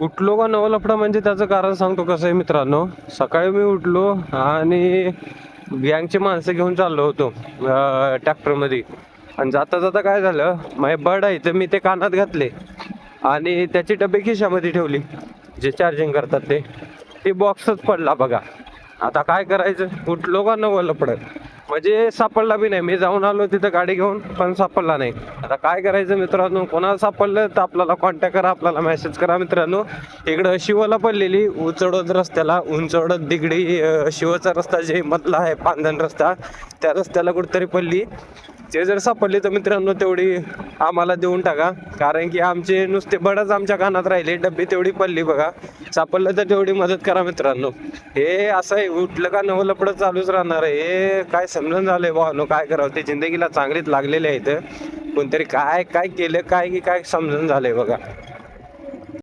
उठलो का नवं लफडं म्हणजे त्याचं कारण सांगतो कसं आहे मित्रांनो. सकाळी मी उठलो आणि गँगची माणसं घेऊन चाललो होतो ट्रॅक्टरमध्ये. आणि जाता जाता काय झालं, माझे बड आहे तर मी ते कानात घातले आणि त्याची डबे खिशामध्ये ठेवली, जे चार्जिंग करतात ते बॉक्सच पडला बघा. आता काय करायचं, उठलो का नवं लफडं म्हणजे सापडला बी नाही. मी जाऊन आलो तिथं गाडी घेऊन पण सापडला नाही. आता काय करायचं मित्रांनो, कोणाला सापडलं तर आपल्याला कॉन्टॅक्ट करा, आपल्याला मेसेज करा मित्रांनो. इकडं शिवला पडलेली उंचवडत रस्त्याला, उंचवडत दिगडी शिवचा रस्ता जे मधला आहे पांधन रस्ता, त्या रस्त्याला कुठतरी पडली. ते जर सापडले तर मित्रांनो तेवढी आम्हाला देऊन टाका, कारण की आमचे नुसते बडच आमच्या कानात राहिले, डब्बी तेवढी पडली बघा. सापडलं तर तेवढी मदत करा मित्रांनो. हे असं आहे, उठलं का नवं लफडं चालूच राहणार आहे. हे काय समजून झालंय भावानो, काय करावं. ते जिंदगीला चांगलीच लागलेले आहेत, कोणतरी काय काय केलं काय की काय समजून झालंय बघा.